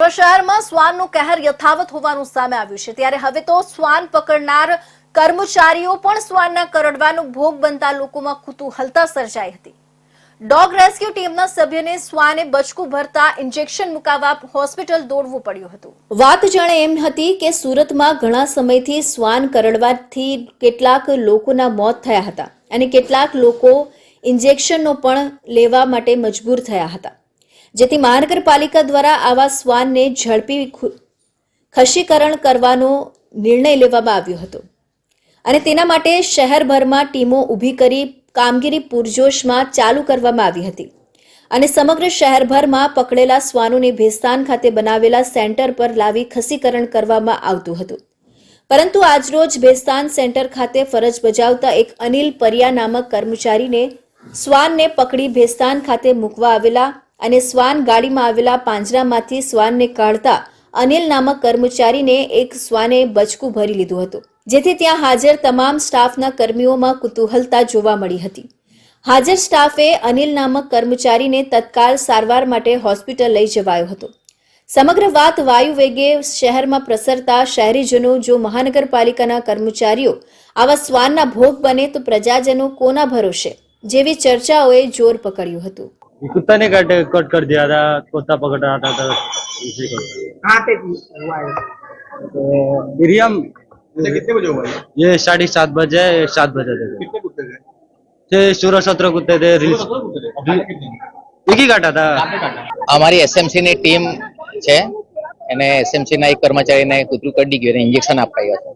સુરત શહેરમાં શ્વાનનો કહેર યથાવત હોવાનું સામે આવ્યું છે ત્યારે હવે તો શ્વાન પકડનાર કર્મચારીઓ પણ શ્વાનના કરડવાનો ભોગ બનતા લોકોમાં કુતૂહલતા સર્જાઈ હતી। ડોગ રેસ્ક્યુ ટીમના સભ્યને શ્વાને બચકું ભરતા ઇન્જેક્શન મુકાવવા હોસ્પિટલ દોડવું પડ્યું હતું। વાત જાણે એમ હતી કે સુરતમાં ઘણા સમયથી શ્વાન કરડવાથી કેટલાક લોકોના મોત થયા હતા અને કેટલાક લોકો ઇન્જેક્શનનો પણ લેવા માટે મજબૂર થયા હતા, જેથી મહાનગરપાલિકા દ્વારા આવા શ્વાનને ઝડપી ખસીકરણ કરવાનો નિર્ણય લેવામાં આવ્યો હતો અને તેના માટે શહેરભરમાં ટીમો ઊભી કરી કામગીરી પૂરજોશમાં ચાલુ કરવામાં આવી હતી અને સમગ્ર શહેરભરમાં પકડેલા શ્વાનોને ભેસ્તાન ખાતે બનાવેલા સેન્ટર પર લાવી ખસીકરણ કરવામાં આવતું હતું, પરંતુ આજરોજ ભેસ્તાન સેન્ટર ખાતે ફરજ બજાવતા એક અનિલ પરિયા નામક કર્મચારીને શ્વાનને પકડી ભેસ્તાન ખાતે મૂકવા આવેલા અને શ્વાન ગાડીમાં આવેલા પાંજરામાંથી શ્વાનને કાઢતા અનિલ નામક કર્મચારીને એક શ્વાને બચકું ભરી લીધું હતું, જેથી ત્યાં હાજર તમામ સ્ટાફના કર્મીઓમાં કુતૂહલતા જોવા મળી હતી। હાજર સ્ટાફે અનિલ નામક કર્મચારીને તત્કાળ સારવાર માટે હોસ્પિટલ લઈ જવાયો હતો। સમગ્ર વાત વાયુ વેગે શહેરમાં પ્રસરતા શહેરીજનો જો મહાનગરપાલિકાના કર્મચારીઓ આવા શ્વાનના ભોગ બને તો પ્રજાજનો કોના ભરોસે જેવી ચર્ચાઓએ જોર પકડ્યું હતું। कुत्ता ने कट कर दिया था, कुत्ता पकड़ रहा था इसी को। कहाँ पे हुआ है? तो इरियम कितने बजे हुआ है? ये 7:30 बजे 7 बजे थे। कितने कुत्ते थे? ये 16-17 कुत्ते थे। एक ही काटा था। અમારી એસએમસી ની ટીમ છે અને એસએમસી ના એક કર્મચારીને કૂતરું કડી ગયું અને ઇન્જેક્શન અપાયું હતું।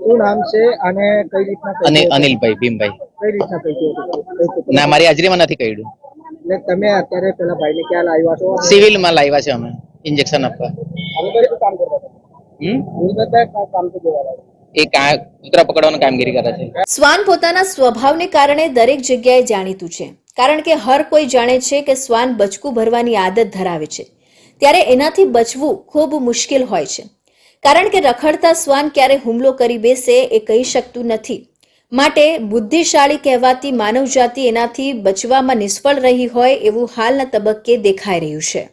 શું નામ છે અને કઈ રીતના અને અનિલભાઈ ભીમભાઈ કઈ રીતના કહ્યું ના મારી હાજરીમાં નથી કર્યું। એટલે તમે અત્યારે પેલા ભાઈને ક્યાં લાવ્યા છો? સિવિલમાં લાવ્યા છે અમે ઇન્જેક્શન આપવા। હવે કઈ કામ કરતા હતા? કામ તો જોવા એ કૂતરા પકડવાની કામગીરી કરે છે। શ્વાન પોતાના સ્વભાવને કારણે દરેક જગ્યાએ જાણીતું છે, કારણ કે હર કોઈ જાણે છે કે શ્વાન બચકું ભરવાની આદત ધરાવે છે, ત્યારે એનાથી બચવું ખૂબ મુશ્કેલ હોય છે, કારણ કે રખડતા શ્વાન ક્યારે હુમલો કરી બેસે એ કહી શકતું નથી। માટે બુદ્ધિશાળી કહેવાતી માનવજાતિ એનાથી બચવામાં નિષ્ફળ રહી હોય એવું હાલના તબક્કે દેખાઈ રહ્યું છે।